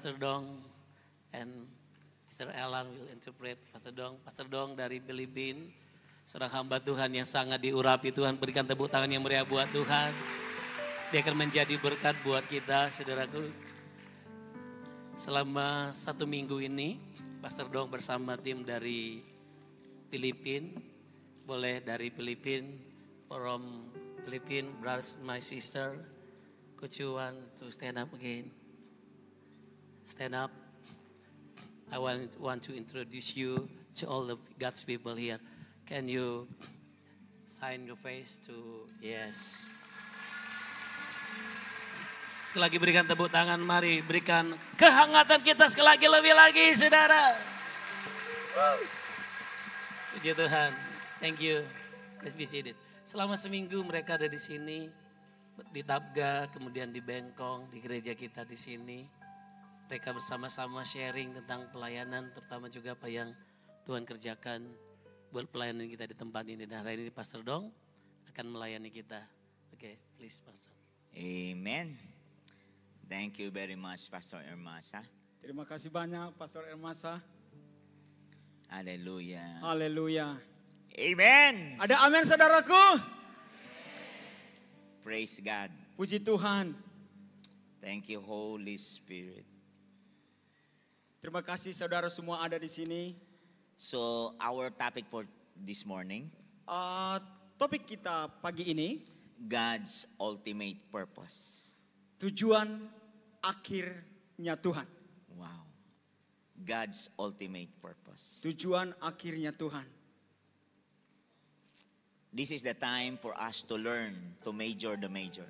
Pastor Dong and Mr. Alan will interpret Pastor Dong dari Filipina. Seorang hamba Tuhan yang sangat diurapi Tuhan, berikan tepuk tangan yang meriah buat Tuhan. Dia akan menjadi berkat buat kita, saudaraku. Selama 1 minggu ini, Pastor Dong bersama tim dari Filipina. Boleh dari Filipina, from Filipina, brothers and my sister. Could you want to stand up again? Stand up. I want to introduce you to all the God's people here. Can you sign your face to, yes. Sekali lagi berikan tepuk tangan, mari berikan kehangatan kita sekali lagi lebih lagi, saudara. Puji Tuhan, thank you. Let's be seated. Selama seminggu mereka ada di sini, di Tabga, kemudian di Bengkong, di gereja kita di sini. Mereka bersama-sama sharing tentang pelayanan, terutama juga apa yang Tuhan kerjakan buat pelayanan kita di tempat ini. Dan hari ini Pastor Dong akan melayani kita. Oke, please Pastor. Amen. Thank you very much Pastor Ermasa. Terima kasih banyak Pastor Ermasa. Haleluya. Haleluya. Amen. Ada amin saudaraku? Praise God. Puji Tuhan. Thank you Holy Spirit. Terima kasih saudara semua ada di sini. So our topic for this morning, Topik kita pagi ini, God's ultimate purpose. tujuan akhirnya Tuhan. Wow. God's ultimate purpose. Tujuan akhirnya Tuhan. This is the time for us to learn to major the major.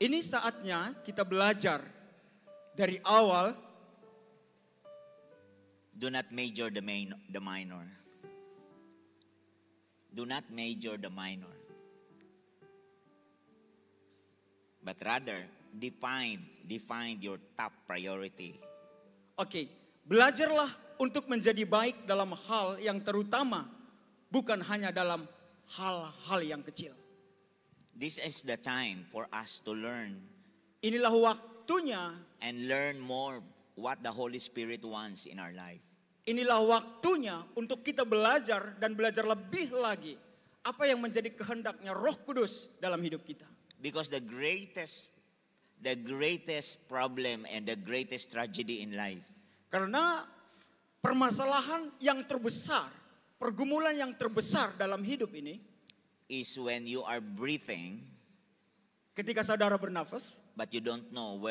Ini saatnya kita belajar dari awal. Do not major the minor. Do not major the minor. But rather, define your top priority. Oke, belajarlah untuk menjadi baik dalam hal yang terutama, bukan hanya dalam hal-hal yang kecil. This is the time for us to learn Inilah waktunya, and learn more what the Holy Spirit wants in our life. inilah waktunya untuk kita belajar dan belajar lebih lagi apa yang menjadi kehendaknya Roh Kudus dalam hidup kita. Because the greatest problem and the greatest tragedy in life Karena permasalahan yang terbesar, pergumulan yang terbesar dalam hidup ini, is when you are breathing, ketika saudara bernafas, but you don't know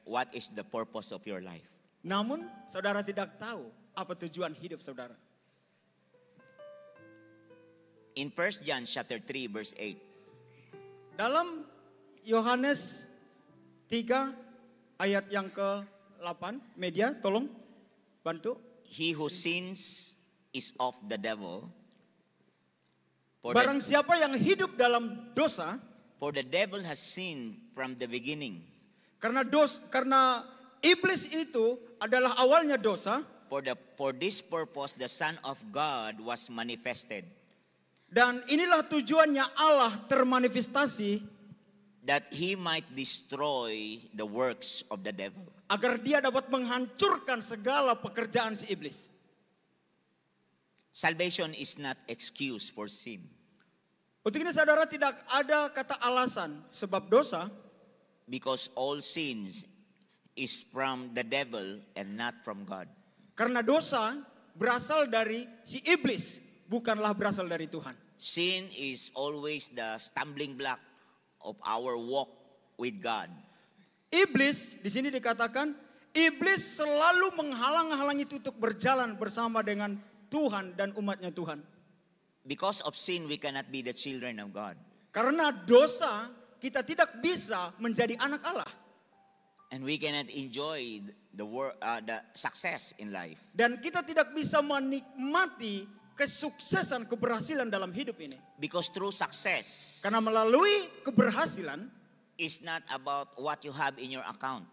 what is the purpose of your life. namun saudara tidak tahu apa tujuan hidup saudara. In 1 John chapter 3 verse 8, Dalam Yohanes 3 ayat yang ke-8, media tolong bantu. he who sins is of the devil. Barang siapa yang hidup dalam dosa, For the devil has sinned from the beginning. karena iblis itu adalah awalnya dosa, For this purpose the Son of God was manifested, dan inilah tujuannya Allah termanifestasi that he might destroy the works of the devil. agar dia dapat menghancurkan segala pekerjaan si iblis. Salvation is not excuse for sin. Untuk ini saudara tidak ada kata alasan sebab dosa, Because all sins is from the devil and not from God. karena dosa berasal dari si iblis, bukanlah berasal dari Tuhan. Sin is always the stumbling block of our walk with God. Iblis, di sini dikatakan, iblis selalu menghalang-halangi itu untuk berjalan bersama dengan Tuhan dan umatnya Tuhan. Because of sin, we cannot be the children of God. Karena dosa, kita tidak bisa menjadi anak Allah. And we cannot enjoy the success in life. Dan kita tidak bisa menikmati kesuksesan, keberhasilan dalam hidup ini. Because true success Karena melalui keberhasilan, is not about what you have in your account.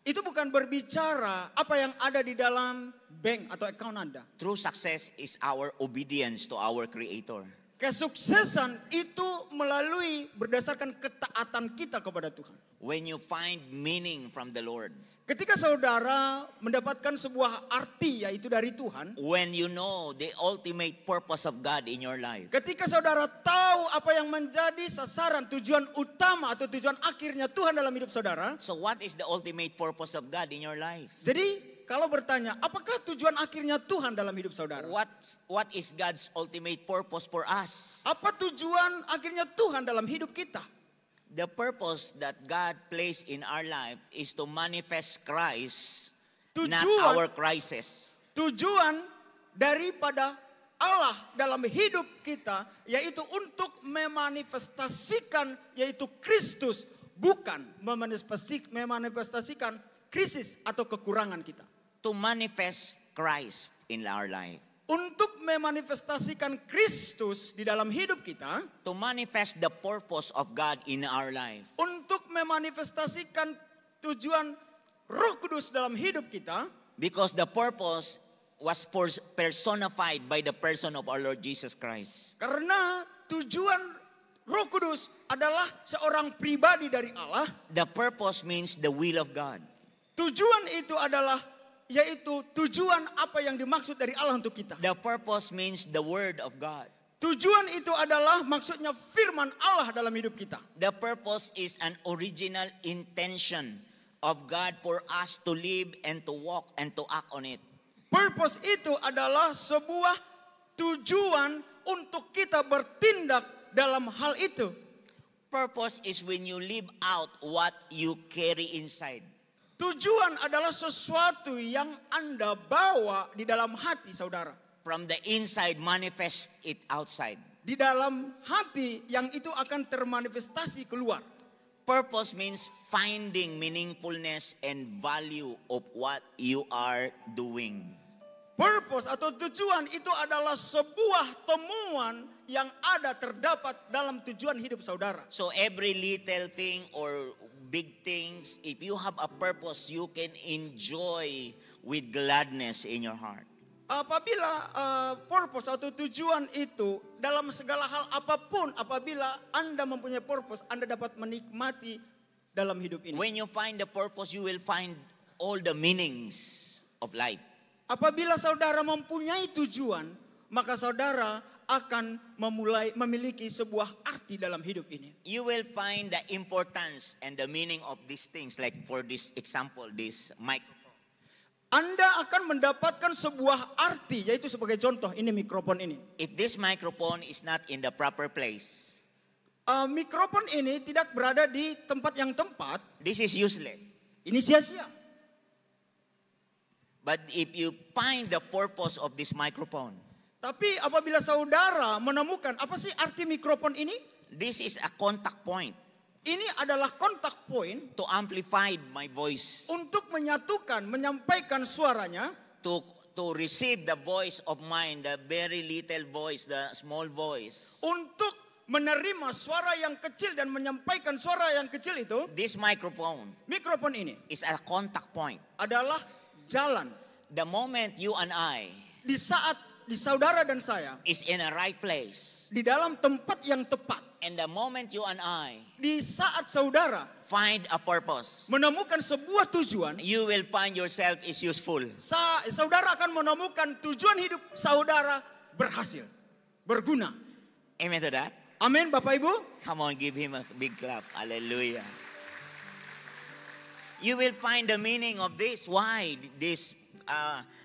itu bukan berbicara apa yang ada di dalam bank atau account Anda. True success is our obedience to our Creator. Kesuksesan itu melalui berdasarkan ketaatan kita kepada Tuhan. When you find meaning from the Lord, Ketika saudara mendapatkan sebuah arti yaitu dari Tuhan, when you know the ultimate purpose of God in your life, ketika saudara tahu apa yang menjadi sasaran tujuan utama atau tujuan akhirnya Tuhan dalam hidup saudara. so what is the ultimate purpose of God in your life? Jadi kalau bertanya, apakah tujuan akhirnya Tuhan dalam hidup saudara? What is God's ultimate purpose for us? Apa tujuan akhirnya Tuhan dalam hidup kita? The purpose that God placed in our life is to manifest Christ, not Tujuan- our crisis. Tujuan daripada Allah dalam hidup kita yaitu untuk memanifestasikan yaitu Kristus, bukan memanifestasikan krisis atau kekurangan kita. To manifest Christ in our life. Untuk memanifestasikan Kristus di dalam hidup kita, To manifest the purpose of God in our life. untuk memanifestasikan tujuan Roh Kudus dalam hidup kita, Because the purpose was personified by the person of our Lord Jesus Christ. karena tujuan Roh Kudus adalah seorang pribadi dari Allah. The purpose means the will of God. Tujuan itu adalah yaitu tujuan apa yang dimaksud dari Allah untuk kita. The purpose means the word of God. Tujuan itu adalah maksudnya firman Allah dalam hidup kita. The purpose is an original intention of God for us to live and to walk and to act on it. Purpose itu adalah sebuah tujuan untuk kita bertindak dalam hal itu. Purpose is when you live out what you carry inside. Tujuan adalah sesuatu yang Anda bawa di dalam hati saudara. From the inside, manifest it outside. Di dalam hati yang itu akan termanifestasi keluar. Purpose means finding meaningfulness and value of what you are doing. Purpose atau tujuan itu adalah sebuah temuan yang ada terdapat dalam tujuan hidup saudara. So every little thing or big things, if you have a purpose, you can enjoy with gladness in your heart. Apabila purpose atau tujuan itu dalam segala hal apapun, apabila Anda mempunyai purpose, Anda dapat menikmati dalam hidup ini. When you find the purpose, you will find all the meanings of life. Apabila saudara mempunyai tujuan, maka saudara akan memiliki sebuah arti dalam hidup ini. You will find the importance and the meaning of these things. Like for this example, this mic. Anda akan mendapatkan sebuah arti, yaitu sebagai contoh, ini mikrofon ini. If this microphone is not in the proper place, Mikrofon ini tidak berada di tempat yang tepat, this is useless. ini sia-sia. But if you find the purpose of this microphone, Tapi apabila saudara menemukan apa sih arti mikrofon ini? this is a contact point Ini adalah kontak point to amplify my voice, untuk menyatukan, menyampaikan suaranya, to receive the voice of mine, the very little voice, the small voice. untuk menerima suara yang kecil dan menyampaikan suara yang kecil itu. This microphone Mikrofon ini is a contact point. adalah jalan. The moment you and I Di saat di saudara dan saya is in a right place, di dalam tempat yang tepat, and the moment you and I di saat saudara find a purpose, menemukan sebuah tujuan, you will find yourself is useful. saudara akan menemukan tujuan hidup saudara berhasil, berguna. Amen to that? Amin, Bapak Ibu. Come on, give him a big clap. Hallelujah. You will find the meaning of this. Why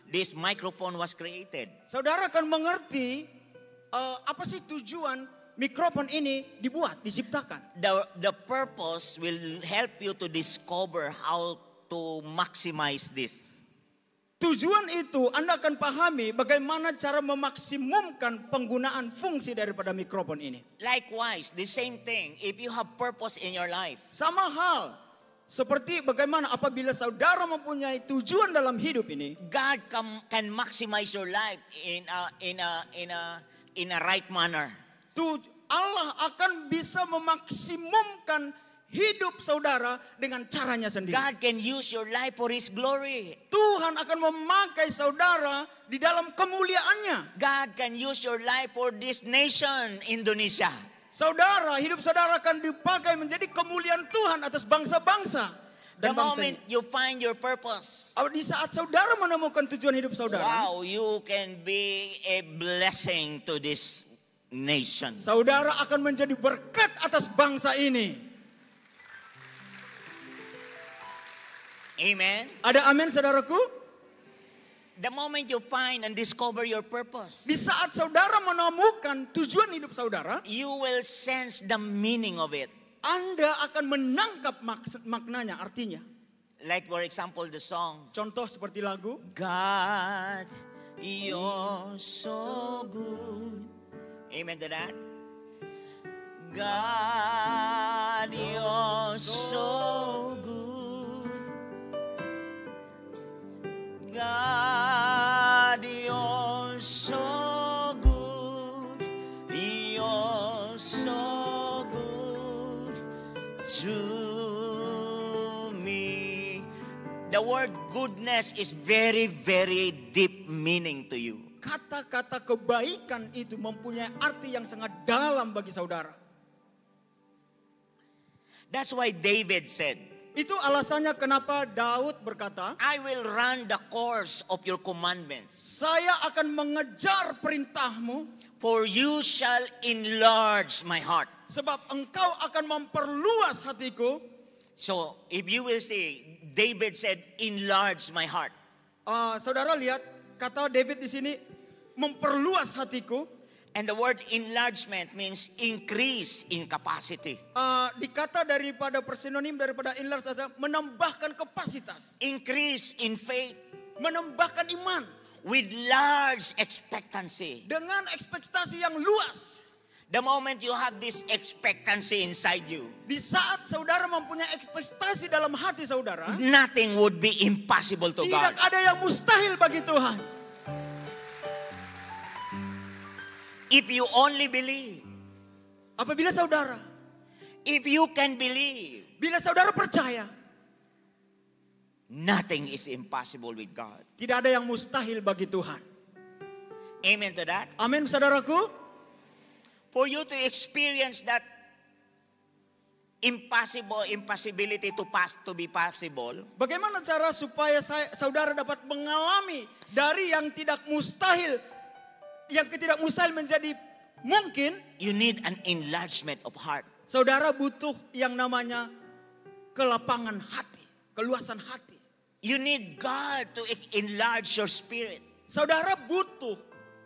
this microphone was created. Saudara akan mengerti apa sih tujuan mikrofon ini dibuat, diciptakan. The purpose will help you to discover how to maximize this. Tujuan itu Anda akan pahami bagaimana cara memaksimumkan penggunaan fungsi daripada mikrofon ini. Likewise, the same thing, if you have purpose in your life, Sama hal seperti bagaimana apabila saudara mempunyai tujuan dalam hidup ini, God can maximize your life in a right manner. Allah akan bisa memaksimumkan hidup saudara dengan caranya sendiri. God can use your life for His glory. Tuhan akan memakai saudara di dalam kemuliaannya. God can use your life for this nation, Indonesia. Saudara, hidup saudara akan dipakai menjadi kemuliaan Tuhan atas bangsa-bangsa. The dan bangsa moment ini. you find your purpose, Di saat saudara menemukan tujuan hidup saudara, wow, you can be a blessing to this nation. saudara akan menjadi berkat atas bangsa ini. Amen. Ada amin saudaraku? The moment you find and discover your purpose, Di saat saudara menemukan tujuan hidup saudara, you will sense the meaning of it. Anda akan menangkap maknanya, artinya. Like for example, the song, Contoh seperti lagu, God, you're so good. Amen to that. God, you're so good. God, you're so good. You're so good to me. The word goodness is very, very deep meaning to you. kata-kata kebaikan itu mempunyai arti yang sangat dalam bagi saudara. That's why David said, Itu alasannya kenapa Daud berkata, I will run the course of your commandments, saya akan mengejar perintahmu, for you shall enlarge my heart. sebab engkau akan memperluas hatiku. So, if you will see, David said, enlarge my heart. Saudara lihat, kata David di sini, memperluas hatiku. And the word enlargement means increase in capacity. Dikata daripada persinonim daripada enlarge adalah menambahkan kapasitas, Increase in faith menambahkan iman with large expectancy. dengan ekspektasi yang luas. The moment you have this expectancy inside you, Di saat saudara mempunyai ekspektasi dalam hati saudara, nothing would be impossible to tidak God. ada yang mustahil bagi Tuhan. If you only believe, Apabila saudara, if you can believe, bila saudara percaya, nothing is impossible with God. tidak ada yang mustahil bagi Tuhan. Amen to that. Amin saudaraku. For you to experience that impossibility to be possible, Bagaimana cara supaya saudara dapat mengalami dari yang tidak mustahil, yang tidak mustahil menjadi mungkin? you need an enlargement of heart. Saudara butuh yang namanya kelapangan hati, keluasan hati. You need God to enlarge your spirit. Saudara butuh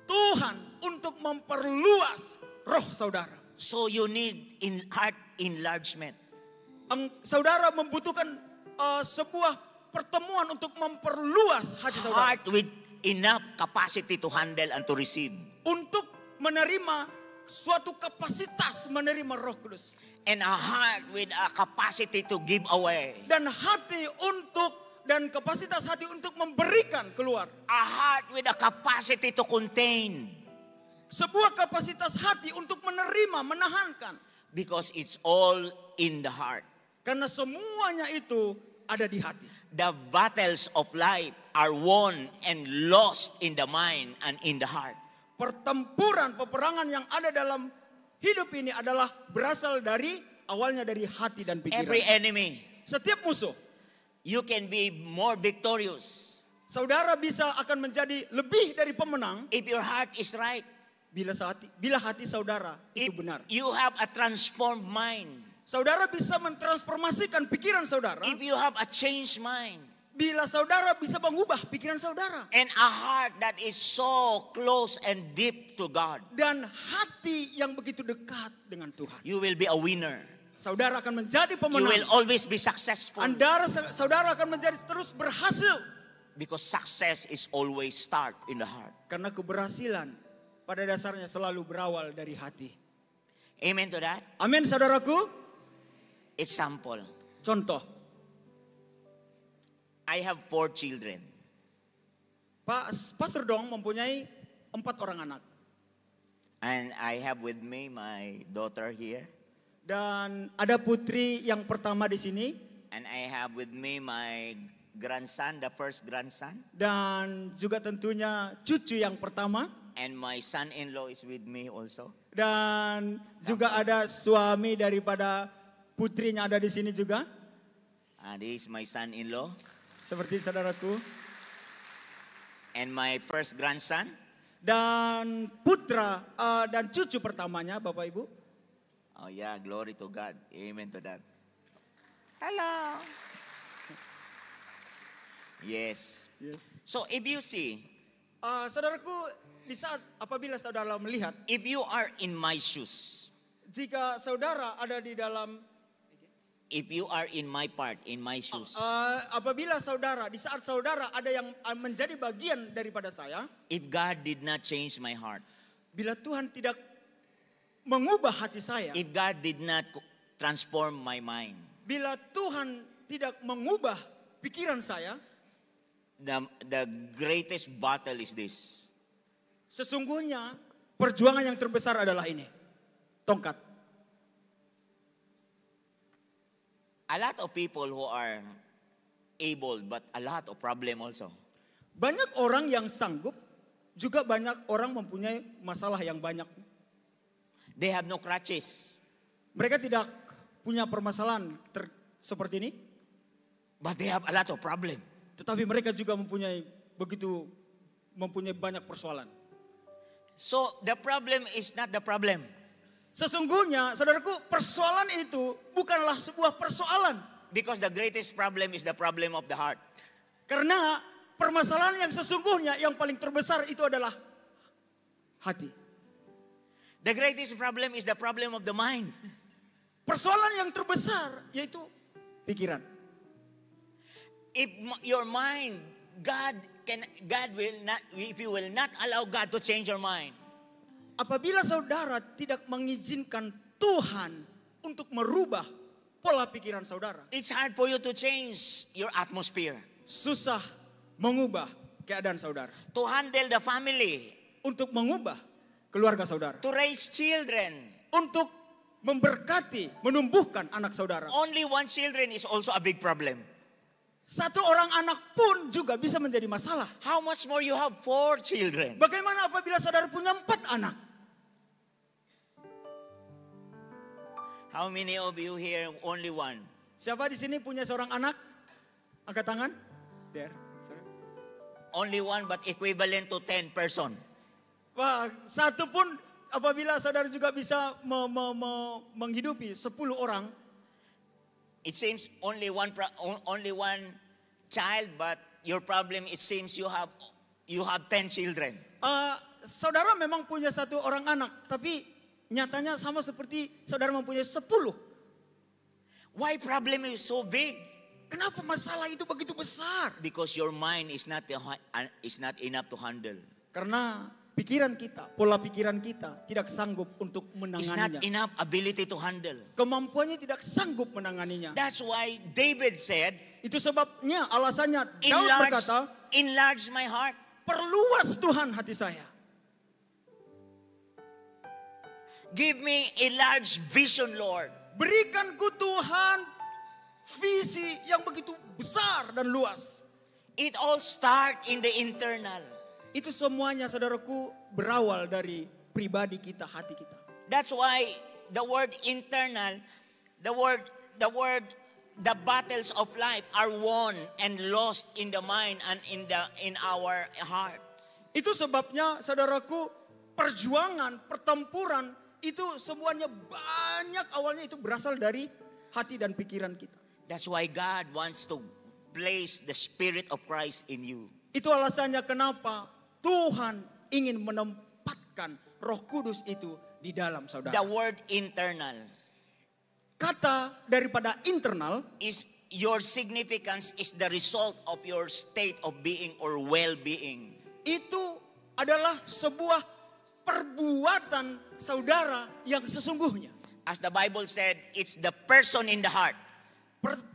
Tuhan untuk memperluas roh saudara. So you need heart enlargement. Saudara membutuhkan sebuah pertemuan untuk memperluas hati saudara. Heart with enough capacity to handle and to receive. Untuk menerima suatu kapasitas menerima Roh Kudus. And a heart with a capacity to give away. Dan kapasitas hati untuk memberikan keluar. A heart with a capacity to contain. Sebuah kapasitas hati untuk menerima, menahankan. Because it's all in the heart. Karena semuanya itu ada di hati. The battles of life are won and lost in the mind and in the heart. Pertempuran, peperangan yang ada dalam hidup ini adalah berasal awalnya dari hati dan pikiran. Every enemy, Setiap musuh, you can be more victorious saudara akan menjadi lebih dari pemenang if your heart is right. bila hati saudara itu If benar. you have a transformed mind. Saudara bisa mentransformasikan pikiran saudara. If you have a changed mind. Bila saudara bisa mengubah pikiran saudara. And a heart that is so close and deep to God. Dan hati yang begitu dekat dengan Tuhan. You will be a winner. Saudara akan menjadi You pemenang. will always be successful. Saudara akan menjadi terus berhasil. Because success is always start in the heart. Karena keberhasilan pada dasarnya selalu berawal dari hati. Amen to that. Amin saudaraku. Example. Contoh. I have 4 children. Pastor Dong mempunyai 4 orang anak. And I have with me my daughter here. Dan ada putri yang pertama di sini. And I have with me my grandson, the first grandson. Dan juga tentunya cucu yang pertama. And my son-in-law is with me also. Dan juga ada suami daripada putrinya ada di sini juga. This is my son-in-law Seperti saudaraku. and my first grandson. Dan putra dan cucu pertamanya Bapak Ibu. Oh yeah, glory to God. Amen to that. Hello. Yes. Yes. So if you see, Saudaraku, di saat apabila saudara melihat, if you are in my shoes, jika saudara ada di dalam, if you are in my part, in my shoes, apabila saudara, di saat saudara ada yang menjadi bagian daripada saya, if God did not change my heart, bila Tuhan tidak mengubah hati saya, if God did not transform my mind, bila Tuhan tidak mengubah pikiran saya, the greatest battle is this. sesungguhnya perjuangan yang terbesar adalah ini. Tongkat. A lot of people who are able, but a lot of problem also. Banyak orang yang sanggup, juga banyak orang mempunyai masalah yang banyak. They have no crutches, Mereka tidak punya permasalahan seperti ini, but they have a lot of problem. tetapi mereka juga mempunyai banyak persoalan. So the problem is not the problem. Sesungguhnya, saudaraku, persoalan itu bukanlah sebuah persoalan. Because the greatest problem is the problem of the heart. Karena permasalahan yang sesungguhnya yang paling terbesar itu adalah hati. The greatest problem is the problem of the mind. Persoalan yang terbesar yaitu pikiran. If your mind, God will not, if you will not allow God to change your mind, Apabila saudara tidak mengizinkan Tuhan untuk merubah pola pikiran saudara, it's hard for you to change your atmosphere, susah mengubah keadaan saudara. to handle the family, Untuk mengubah keluarga saudara. to raise children. Untuk memberkati, menumbuhkan anak saudara. Only one children is also a big problem. Satu orang anak pun juga bisa menjadi masalah. How much more you have 4 children? Bagaimana apabila saudara punya 4 anak? How many of you here only one? Siapa di sini punya seorang anak? Angkat tangan. There. Sorry. Only one but equivalent to 10 person. Wah, satu pun apabila saudara juga bisa menghidupi 10 orang. It seems only one child, but your problem, it seems you have 10 children. Saudara memang punya satu orang anak, tapi nyatanya sama seperti saudara mempunyai 10. Why problem is so big? Kenapa masalah itu begitu besar? Because your mind is not enough to handle. Karena pikiran kita, pola pikiran kita tidak sanggup untuk It's not menanganinya. enough ability to handle. Kemampuannya tidak sanggup menanganinya. That's why David said, Itu sebabnya alasannya Daud berkata, enlarge my heart. perluas Tuhan hati saya. Give me a large vision, Lord. Berikanku Tuhan visi yang begitu besar dan luas. It all start in the internal. Itu semuanya saudaraku berawal dari pribadi kita, hati kita. That's why the word internal, the battles of life are won and lost in the mind and in our hearts. Itu sebabnya saudaraku perjuangan, pertempuran itu semuanya banyak awalnya itu berasal dari hati dan pikiran kita. That's why God wants to place the Spirit of Christ in you. Itu alasannya kenapa Tuhan ingin menempatkan Roh Kudus itu di dalam saudara. The word internal Kata daripada internal is your significance is the result of your state of being or well-being. itu adalah sebuah perbuatan saudara yang sesungguhnya. As the Bible said, it's the person in the heart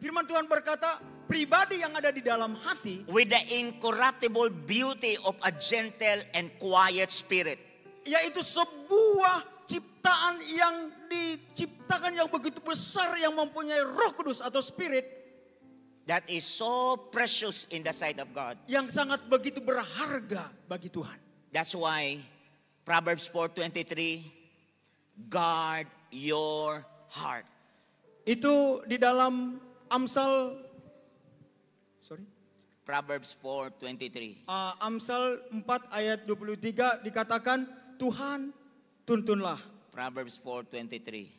Firman Tuhan berkata, pribadi yang ada di dalam hati with the incorruptible beauty of a gentle and quiet spirit. yaitu sebuah ciptaan yang diciptakan yang begitu besar yang mempunyai Roh Kudus atau Spirit That is so precious in the sight of God. yang sangat begitu berharga bagi Tuhan. That's why Proverbs 4:23, guard your heart. Itu di dalam Amsal Proverbs 4:23. Amsal 4 ayat 23 dikatakan, Tuhan tuntunlah. Proverbs 4:23.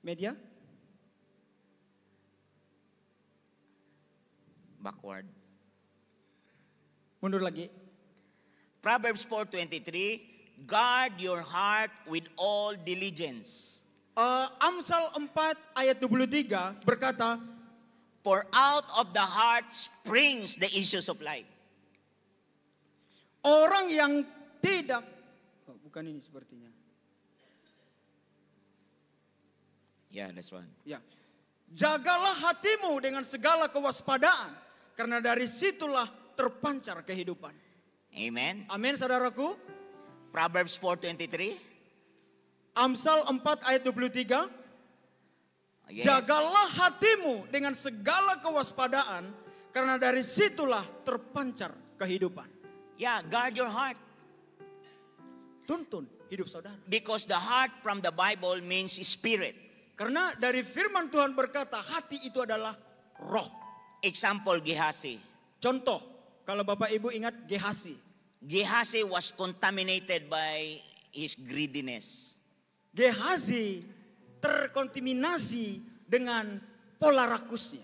Media? Backward. Mundur lagi. Proverbs 4:23. Guard your heart with all diligence. Amsal 4 ayat 23 berkata, For out of the heart springs the issues of life. orang yang tidak, bukan ini sepertinya. Yeah, that's one. Ya. Jagalah hatimu dengan segala kewaspadaan, karena dari situlah terpancar kehidupan. Amen. Amin, saudaraku. Proverbs 4:23. Amsal 4 ayat 23. Yes. Jagalah hatimu dengan segala kewaspadaan, karena dari situlah terpancar kehidupan. Yeah, guard your heart. Tuntun hidup saudara. Because the heart from the Bible means spirit. Karena dari firman Tuhan berkata, hati itu adalah roh. Example, Gehazi. Contoh, kalau Bapak Ibu ingat Gehazi. Gehazi was contaminated by his greediness. Gehazi terkontaminasi dengan pola rakusnya.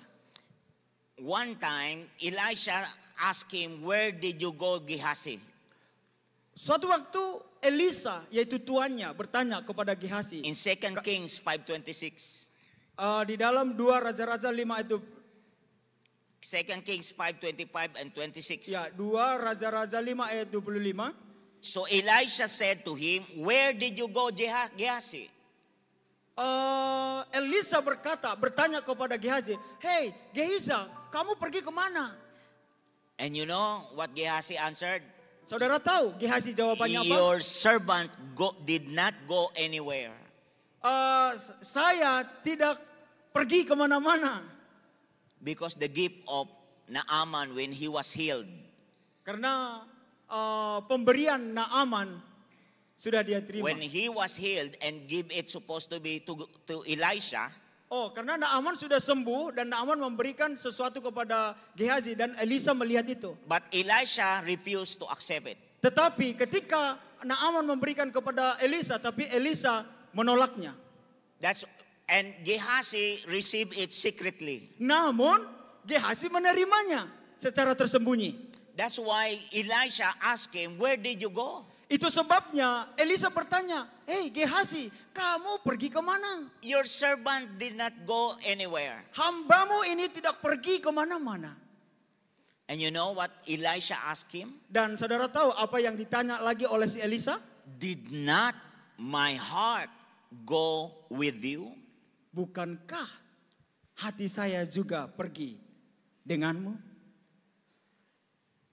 One time, Elisha asked him, where did you go, Gehazi? Suatu waktu Elisa, yaitu tuannya, bertanya kepada Gehazi. In 2 Kings 5:26. Di dalam 2 Raja-Raja 5 itu. 2 Kings 5:25 and 26. Ya, 2 Raja-Raja 5 ayat 25. So Elisha said to him, where did you go, Gehazi? Elisa bertanya kepada Gehazi, hey Gehazi, kamu pergi kemana? And you know what Gehazi answered? Saudara tahu Gehazi jawabannya apa? Your servant did not go anywhere. Saya tidak pergi kemana-mana. Because the gift of Naaman when he was healed. Karena pemberian Naaman sudah dia terima. When he was healed and give it supposed to be to Elisha. Karena Naaman sudah sembuh dan Naaman memberikan sesuatu kepada Gehazi dan Elisa melihat itu. But Elisha refused to accept it. Tetapi ketika Naaman memberikan kepada Elisa, tapi Elisa menolaknya. And Gehazi received it secretly. Namun Gehazi menerimanya secara tersembunyi. That's why Elisha asked him, where did you go? Itu sebabnya Elisa bertanya, hey Gehazi, kamu pergi kemana? Your servant did not go anywhere. Hambamu ini tidak pergi kemana-mana. And you know what Elisha asked him? Dan saudara tahu apa yang ditanya lagi oleh si Elisa? Did not my heart go with you? Bukankah hati saya juga pergi denganmu?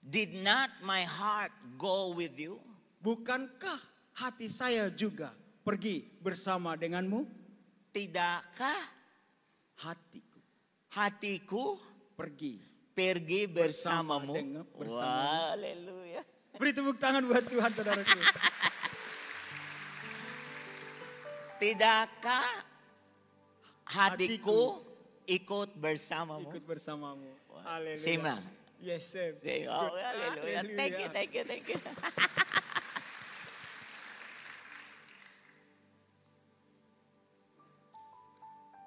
Did not my heart go with you? Bukankah hati saya juga pergi bersama denganmu? Tidakkah hatiku pergi bersamamu? bersama. Haleluya. Beri tepuk tangan buat Tuhan, saudaraku. Tidakkah hatiku ikut bersamamu? Ikut bersamamu. Haleluya. Sima. Yes, sir. Say, oh, hallelujah. Thank you.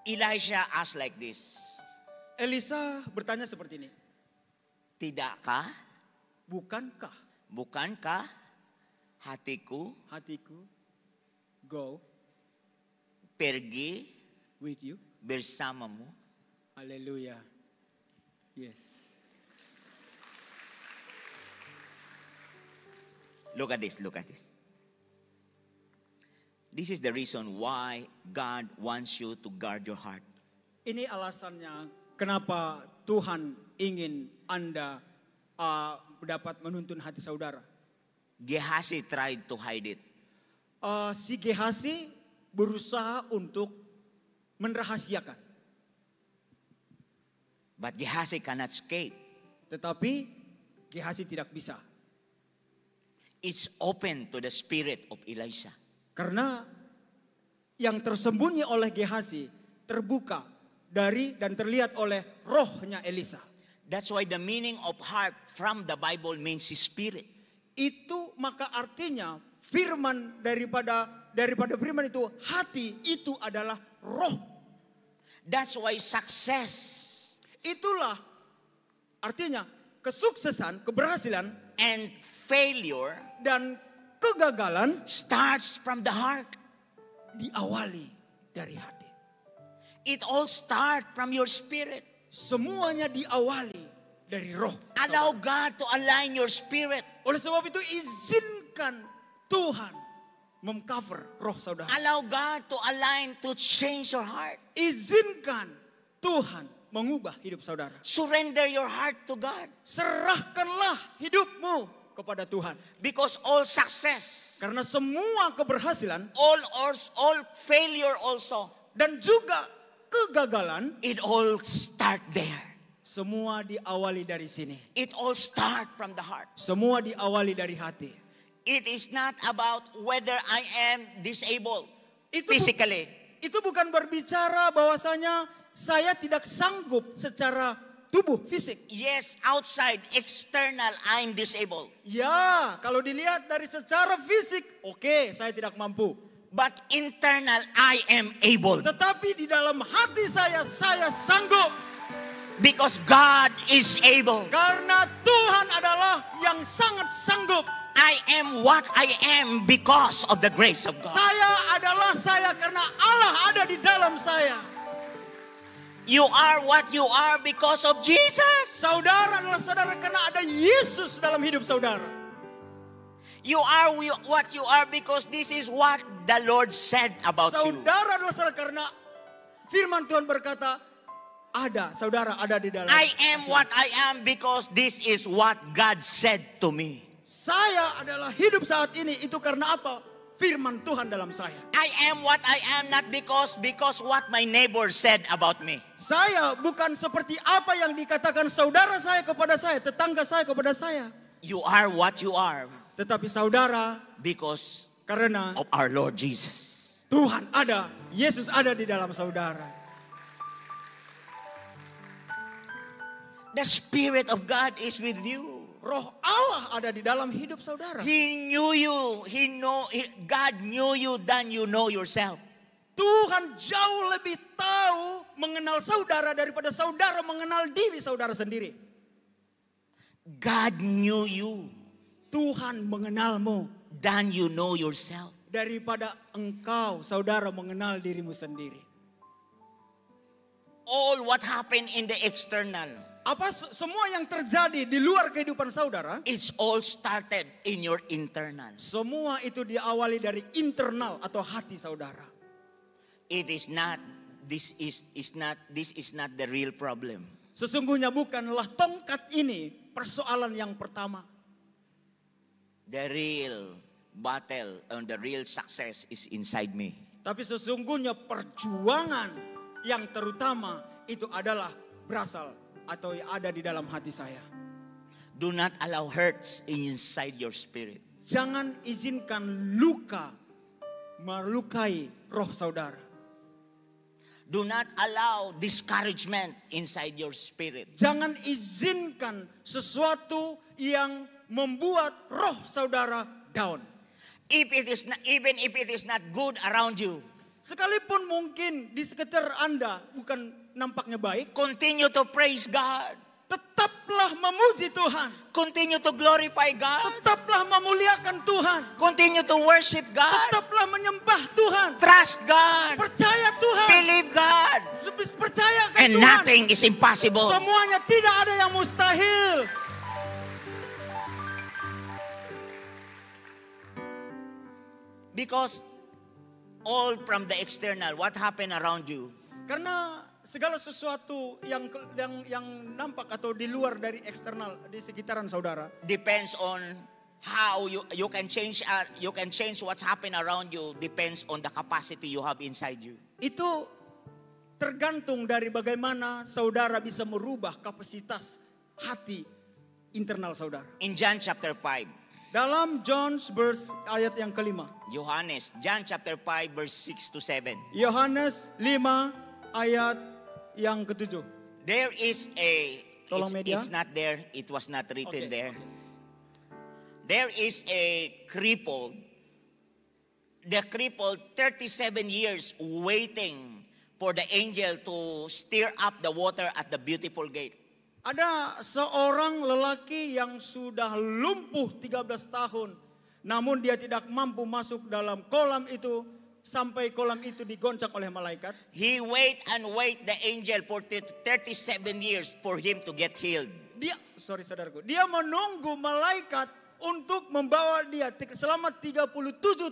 Elisha asked like this. Elisa bertanya seperti ini. Tidakkah? Bukankah hatiku go pergi with you? bersamamu? Haleluya. Yes. Look at this. This is the reason why God wants you to guard your heart. Ini alasannya kenapa Tuhan ingin Anda dapat menuntun hati saudara. Gehazi tried to hide it. Si Gehazi berusaha untuk merahasiakan. But Gehazi cannot escape. Tetapi Gehazi tidak bisa. It's open to the spirit of Elisha. Karena yang tersembunyi oleh Gehazi terbuka dari dan terlihat oleh rohnya Elisa. That's why the meaning of heart from the Bible means spirit. Itu maka artinya firman daripada firman itu hati itu adalah roh. That's why success Itulah artinya kesuksesan, keberhasilan and failure dan kegagalan starts from the heart. diawali dari hati. It all starts from your spirit. Semuanya diawali dari roh. Allow God to align your spirit. Oleh sebab itu izinkan Tuhan mengcover roh saudara. Allow God to align, to change your heart. Izinkan Tuhan mengubah hidup saudara. Surrender your heart to God. Serahkanlah hidupmu kepada Tuhan. Because all success, Karena semua keberhasilan all failure also, dan juga kegagalan it all start there. semua diawali dari sini. It all start from the heart. Semua diawali dari hati. It is not about whether I am disabled Itu physically. Itu bukan berbicara bahwasanya saya tidak sanggup secara tubuh fisik. Yes, outside, external, I'm disabled. Ya, kalau dilihat dari secara fisik, oke, saya tidak mampu. But internal, I am able. Tetapi di dalam hati saya sanggup. Because God is able. Karena Tuhan adalah yang sangat sanggup. I am what I am because of the grace of God. Saya adalah saya karena Allah ada di dalam saya. You are what you are because of Jesus. Saudara adalah saudara karena ada Yesus dalam hidup saudara. You are what you are because this is what the Lord said about you. Saudara adalah saudara karena firman Tuhan berkata, saudara ada di dalam. I am what I am because this is what God said to me. Saya adalah hidup saat ini itu karena apa? Firman Tuhan dalam saya. I am what I am not because what my neighbor said about me. Saya bukan seperti apa yang dikatakan saudara saya kepada saya, tetangga saya kepada saya. You are what you are Tetapi saudara because karena of our Lord Jesus. Tuhan ada, Yesus ada di dalam saudara. The Spirit of God is with you. Roh Allah ada di dalam hidup saudara. He knew you. God knew you than you know yourself. Tuhan jauh lebih tahu mengenal saudara daripada saudara mengenal diri saudara sendiri. God knew you Tuhan mengenalmu than you know yourself. daripada engkau saudara mengenal dirimu sendiri. All what happened in the external, Semua yang terjadi di luar kehidupan saudara, it's all started in your internal. semua itu diawali dari internal atau hati saudara. It is not. This is not the real problem. Sesungguhnya bukanlah tongkat ini persoalan yang pertama. The real battle and the real success is inside me. Tapi sesungguhnya perjuangan yang terutama itu adalah berasal atau ada di dalam hati saya. Do not allow hurts inside your spirit. Jangan izinkan luka melukai roh saudara. Do not allow discouragement inside your spirit. Jangan izinkan sesuatu yang membuat roh saudara down. Even if it is not good around you, Sekalipun mungkin di sekitar Anda bukan nampaknya baik, continue to praise God. tetaplah memuji Tuhan. Continue to glorify God. Tetaplah memuliakan Tuhan. Continue to worship God. Tetaplah menyembah Tuhan. Trust God. Percaya Tuhan. Believe God. Percaya ke And Tuhan. nothing is impossible. Semuanya tidak ada yang mustahil. Because all from the external, what happened around you, Karena segala sesuatu yang nampak atau di luar dari eksternal di sekitaran saudara depends on how you can change. You can change what's happened around you. Depends on the capacity you have inside you. itu tergantung dari bagaimana saudara bisa merubah kapasitas hati internal saudara. In John chapter 5, Dalam John's verse ayat yang kelima. John chapter 5 verse 6 to 7. Yohanes 5 ayat yang ketujuh. There is a Tolong media. It's not there. It was not written Okay. there. There is a crippled. The crippled 37 years waiting for the angel to stir up the water at the beautiful gate. Ada seorang lelaki yang sudah lumpuh 13 tahun. Namun dia tidak mampu masuk dalam kolam itu sampai kolam itu digoncang oleh malaikat. He wait the angel for 37 years for him to get healed. Saudaraku, dia menunggu malaikat untuk membawa dia selama 37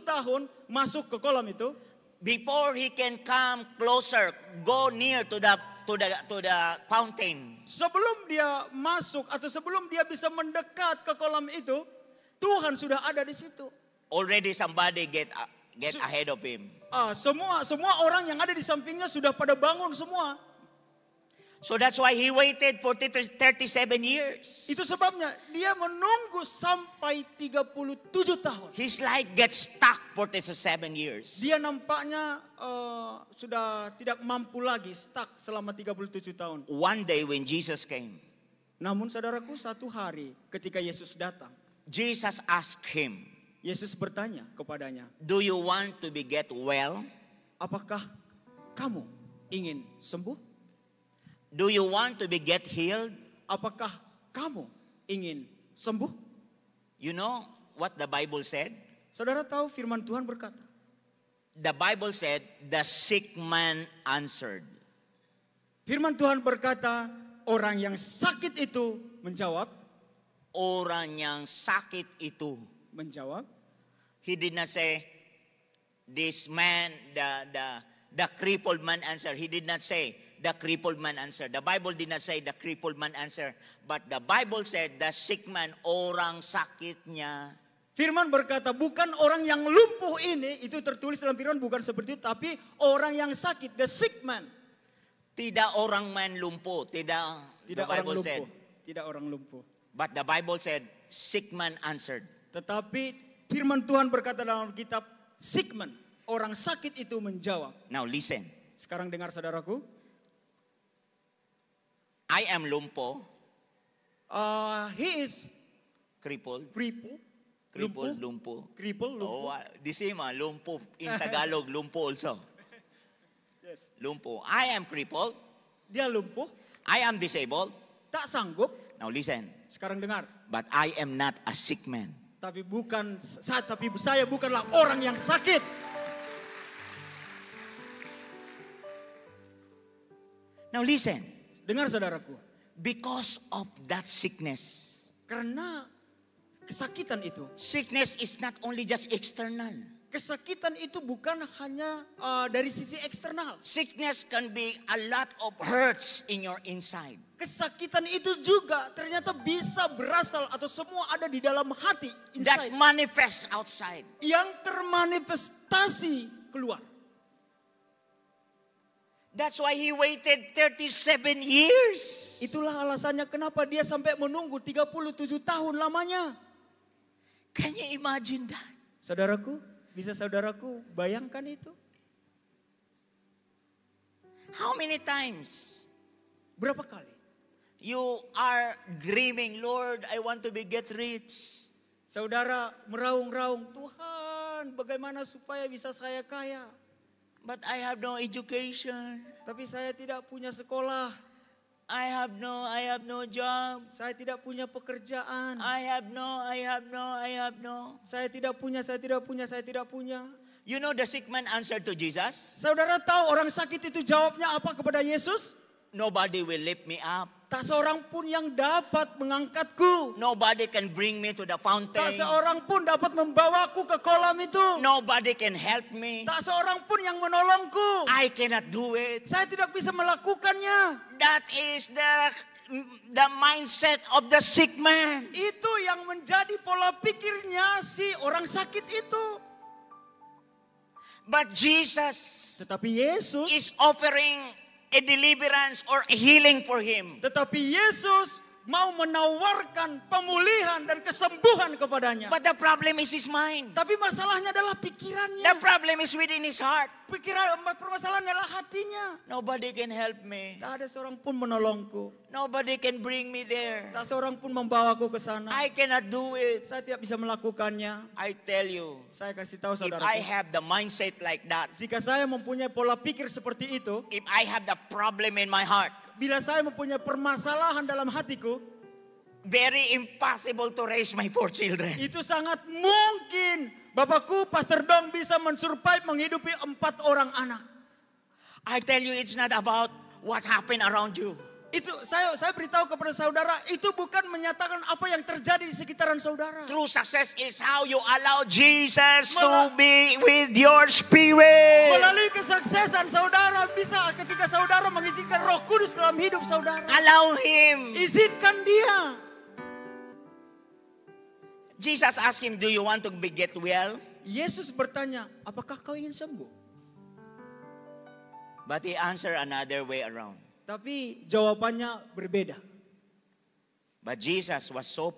tahun masuk ke kolam itu. Before he can come closer, go near to the fountain. Sebelum dia masuk atau sebelum dia bisa mendekat ke kolam itu, Tuhan sudah ada di situ. Already somebody get ahead of him. Semua orang yang ada di sampingnya sudah pada bangun semua. So that's why he waited for 37 years. Itu sebabnya dia menunggu sampai 37 tahun. His life gets stuck for 37 years. Dia nampaknya sudah tidak mampu lagi, stuck selama 37 tahun. One day when Jesus came, Namun saudaraku, satu hari ketika Yesus datang, Jesus asked him, Yesus bertanya kepadanya, "Do you want to get well? apakah kamu ingin sembuh? Do you want to get healed?" Apakah kamu ingin sembuh? You know what the Bible said? Saudara tahu firman Tuhan berkata, The Bible said, the sick man answered. firman Tuhan berkata, orang yang sakit itu menjawab. Orang yang sakit itu. Menjawab. He did not say, this man, the crippled man answered. He did not say, the crippled man answered. The Bible did not say the crippled man answered. But the Bible said, the sick man, orang sakitnya. Firman berkata, bukan orang yang lumpuh ini, itu tertulis dalam firman bukan seperti itu, tapi orang yang sakit, the sick man. Tidak orang man lumpuh. Tidak the orang Bible lumpuh. said. Tidak orang lumpuh. But the Bible said, sick man answered. Tetapi firman Tuhan berkata dalam kitab, sick man, orang sakit itu menjawab. Now listen. Sekarang dengar saudaraku. I am lumpo. He is Crippled. crippled. Crippled, lumpo. Crippled, lumpuh. Oh, the same, lumpo. In Tagalog, lumpo also. Yes. Lumpo. I am crippled. Dia lumpuh, I am disabled. tak sanggup. Now listen. Sekarang dengar. But I am not a sick man. Tapi saya bukanlah orang yang sakit. Now listen. Dengar saudaraku. Because of that sickness. Karena kesakitan itu. Sickness is not only just external. Kesakitan itu bukan hanya dari sisi eksternal. Sickness can be a lot of hurts in your inside. Kesakitan itu juga ternyata bisa berasal atau semua ada di dalam hati. That Inside. manifests outside. Yang termanifestasi keluar. That's why he waited 37 years. Itulah alasannya kenapa dia sampai menunggu 37 tahun lamanya. Can you imagine that? Saudaraku, bisa saudaraku bayangkan itu? How many times Berapa kali? you are dreaming, Lord, I want to get rich. Saudara meraung-raung, Tuhan bagaimana supaya bisa saya kaya? But I have no education. Tapi saya tidak punya sekolah. I have no job. Saya tidak punya pekerjaan. I have no. Saya tidak punya. You know the sick man answered to Jesus? Saudara tahu orang sakit itu jawabnya apa kepada Yesus? Nobody will lift me up. Tak seorang pun yang dapat mengangkatku. Nobody can bring me to the Tak fountain. seorang pun dapat membawaku ke kolam itu. Nobody can help me. Tak seorang pun yang menolongku. I cannot do it. Saya tidak bisa melakukannya. That is the mindset of the sick man. Itu yang menjadi pola pikirnya si orang sakit itu. But Jesus Tetapi Yesus, is offering a deliverance or a healing for him. tetapi Yesus mau menawarkan pemulihan dan kesembuhan kepadanya. But the problem is his mind. Tapi masalahnya adalah The pikirannya. problem is within his heart. pikiran permasalahan adalah hatinya. Nobody can help me. Tak ada seorang pun menolongku. Nobody can bring me there. Tak seorang pun membawaku ke sana. I cannot do it. Saya tidak bisa melakukannya. I tell you, Saya kasih tahu if I saudaraku. have the mindset like that, Jika saya mempunyai pola pikir seperti itu, if I have the problem in my heart, bila saya mempunyai permasalahan dalam hatiku, very impossible to raise my 4 children. itu sangat mungkin Bapakku, Pastor Dong bisa mensurvive menghidupi 4 orang anak. I tell you, it's not about what happened around you. Itu saya beritahu kepada saudara, itu bukan menyatakan apa yang terjadi di sekitaran saudara. True success is how you allow Jesus to be with your spirit. Melalui kesuksesan saudara bisa ketika saudara mengizinkan Roh Kudus dalam hidup saudara. Allow Him. Izinkan dia. Jesus asked him, do you want to get well? Yesus bertanya, apakah kau ingin sembuh? But he answered another way around. Tapi jawabannya berbeda. But Jesus was so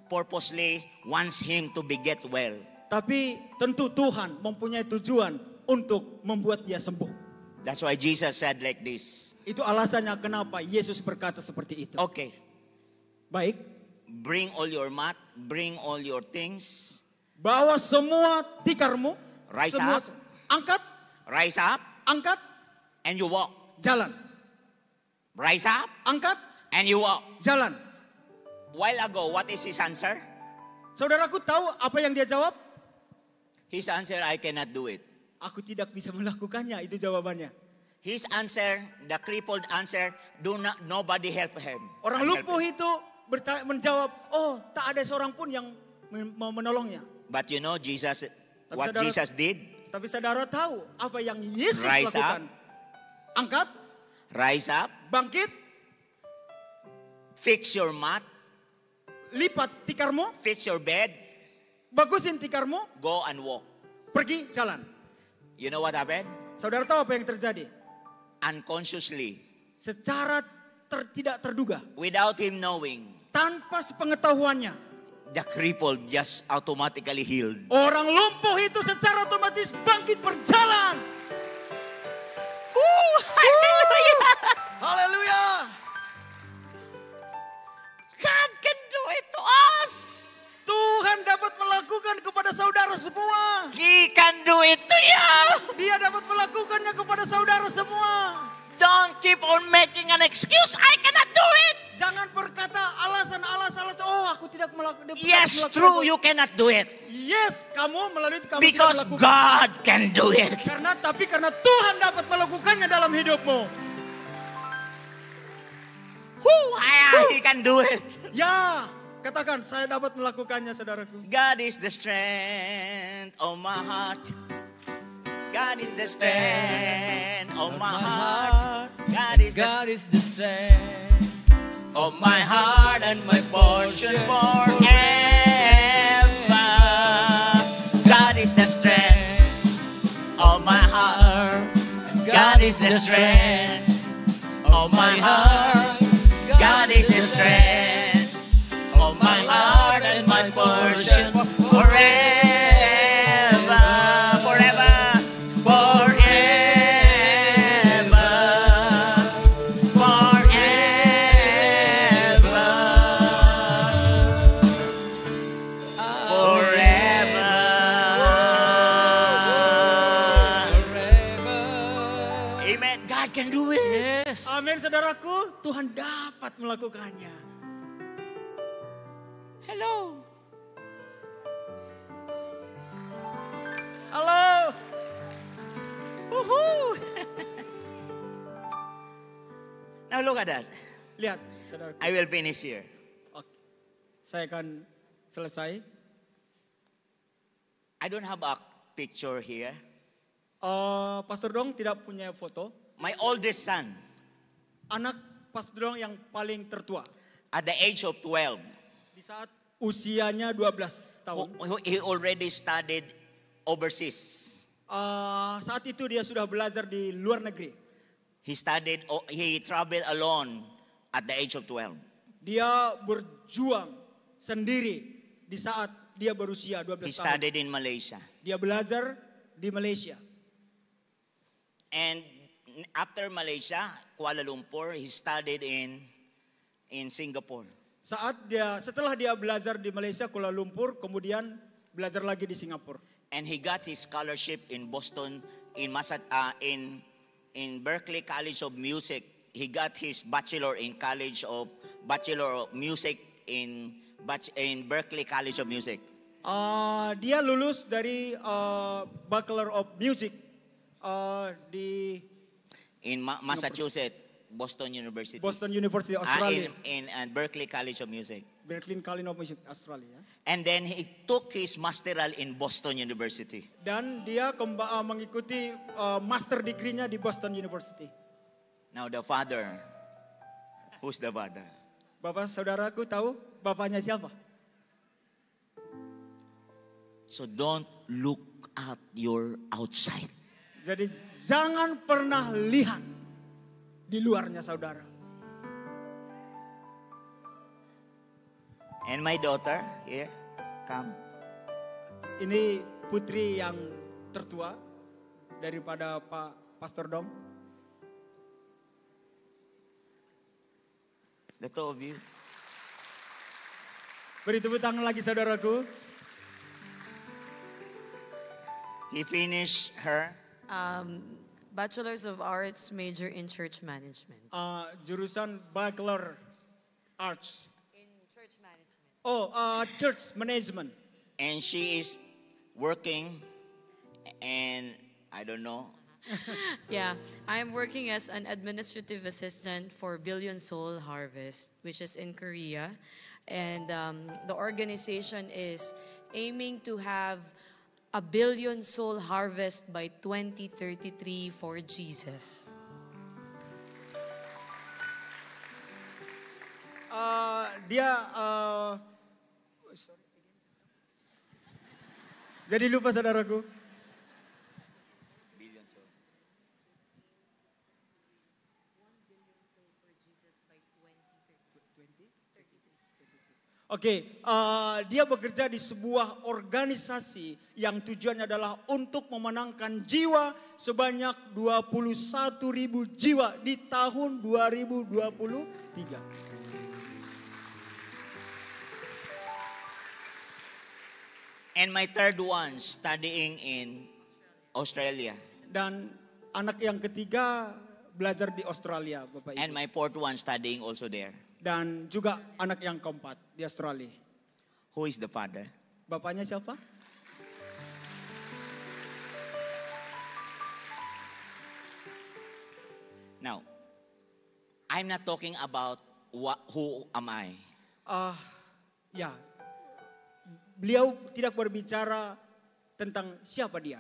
purposely wants him to be get well. Tapi tentu Tuhan mempunyai tujuan untuk membuat dia sembuh. That's why Jesus said like this. Itu alasannya kenapa Yesus berkata seperti itu. Okay, Baik, bring all your mat, bring all your things. bawa semua tikarmu. Rise semua, up. Angkat, Rise up angkat, and you walk. jalan. Rise up Angkat, and you walk. jalan. While ago, what is his answer? Saudaraku tahu apa yang dia jawab? His answer, I cannot do it. Aku tidak bisa melakukannya, itu jawabannya. His answer, the crippled answer, nobody help him. Orang Help lumpuh him. itu menjawab, oh tak ada seorang pun yang mau menolongnya. But you know Jesus, what saudara- Jesus did? Tapi saudara tahu apa yang Yesus Rise lakukan? Angkat, Rise up, bangkit, fix your mat, lipat tikarmu, fix your bed, bagusin tikarmu, go and walk. pergi jalan. You know what happened? Saudara tahu apa yang terjadi? Unconsciously, Secara tidak terduga, without him knowing, tanpa sepengetahuannya, the crippled just automatically healed. orang lumpuh itu secara otomatis bangkit berjalan. Hallelujah! Haleluya. God can do it to us. Tuhan dapat melakukan kepada saudara semua. He can do it to you. Dia dapat melakukannya kepada saudara semua. Don't keep on making an excuse. I cannot do it. Jangan berkata alasan-alasan, oh aku tidak melakukan. Yes, true, you cannot do it. Yes, kamu melalui kamu Because tidak melakukan. God can do it. Karena Tuhan dapat melakukannya dalam hidupmu. He can do it. Ya, katakan saya dapat melakukannya saudaraku. God is the strength of my heart. God is the strength of my heart. God is the strength of my heart and my portion forever. God is the strength of my heart. God is the strength of my heart. God is the strength of my heart and my portion forever. Forever. Forever. Forever. Amen. God can do it. Yes. Amin saudaraku, Tuhan dapat melakukannya. Hello. Halo. Woohoo. Now look at that. Lihat saudaraku. I will finish here. Oke. Saya akan selesai. I don't have a picture here. Pastor Dong tidak punya foto. My oldest son, Anak Pastor Dong yang paling tertua. at the age of 12, Di saat usianya 12 tahun. he already studied overseas. Saat itu dia sudah belajar di luar negeri. He traveled alone at the age of 12. Dia berjuang sendiri di saat dia berusia 12 He tahun. studied in Malaysia. Dia belajar di Malaysia. And after Malaysia, Kuala Lumpur, he studied in Singapore. Setelah dia belajar di Malaysia, Kuala Lumpur, kemudian belajar lagi di Singapura. And he got his scholarship in Boston, in Berklee College of Music. He got his Bachelor of Music in Berklee College of Music. Dia lulus dari Bachelor of Music in Massachusetts, Boston University. Boston University, Australia. In Berklee College of Music. Berklee College of Music, Australia. And then he took his masteral in Boston University. Dan dia mengikuti master degree-nya di Boston University. Now the father, who's the father? Bapak saudaraku tahu bapaknya siapa? So don't look at your outside. Jadi jangan pernah lihat di luarnya saudara. And my daughter here, come. Ini putri yang tertua daripada Pak Pastor Dom. The two of you. Beri tepuk tangan lagi saudaraku. He finished her Bachelor's of Arts, major in church management. Jurusan Bachelor Arts. In church management. Church management. and she is working, and I don't know. Yeah, I'm working as an administrative assistant for Billion Soul Harvest, which is in Korea. And the organization is aiming to have a billion soul harvest by 2033 for Jesus. Jadi lupa saudaraku. Oke, dia bekerja di sebuah organisasi yang tujuannya adalah untuk memenangkan jiwa sebanyak 21.000 jiwa di tahun 2023. And my third one studying in Australia. Dan anak yang ketiga belajar di Australia, Bapak Ibu. And my fourth one studying also there. Dan juga anak yang keempat di Australia. Who is the father? Bapaknya siapa? Now, I'm not talking about who am I. Ya, beliau tidak berbicara tentang siapa dia.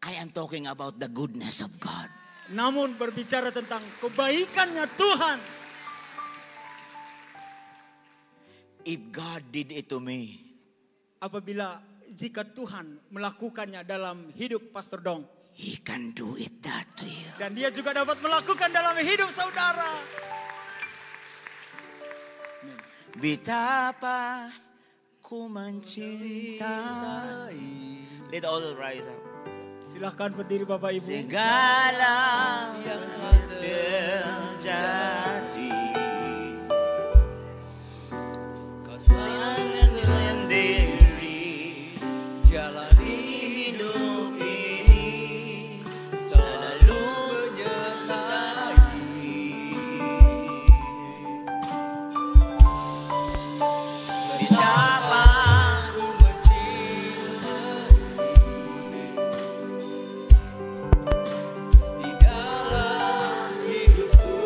I am talking about the goodness of God. Namun berbicara tentang kebaikannya Tuhan. If God did it to me, Apabila jika Tuhan melakukannya dalam hidup Pastor Dong, He can do it that to you. dan dia juga dapat melakukan dalam hidup saudara. Betapa ku mencintai. Let all rise up. Silahkan berdiri Bapak Ibu. Segala yang terjadi, jangan sendiri jalani hidup ini, selalu menyertai. Betapa ku mencintai di dalam hidupku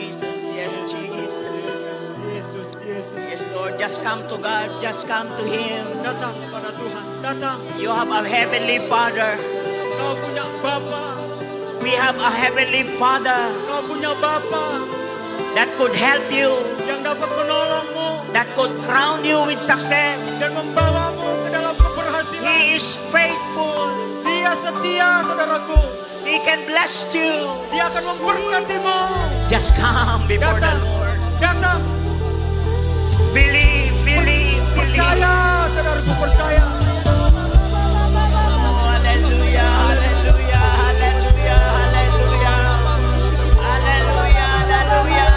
Jesus. Yes, Jesus. Yesus, Yesus. Yes, Lord. Just come to God. Just come to Him. Datang kepada Tuhan. Datang. You have a heavenly Father. Kau punya Bapa. We have a heavenly Father Kau punya Bapa that could help you, yang dapat menolongmu that could crown you with success. dan membawamu ke dalam keberhasilan. He is faithful. Dia setia, saudaraku. He can bless you. Dia akan memberkatimu. Just come before the Datang. Lord. Datang. Believe, believe, believe. Percaya, saudaraku, percaya. Hallelujah, hallelujah, hallelujah, hallelujah. Hallelujah, hallelujah,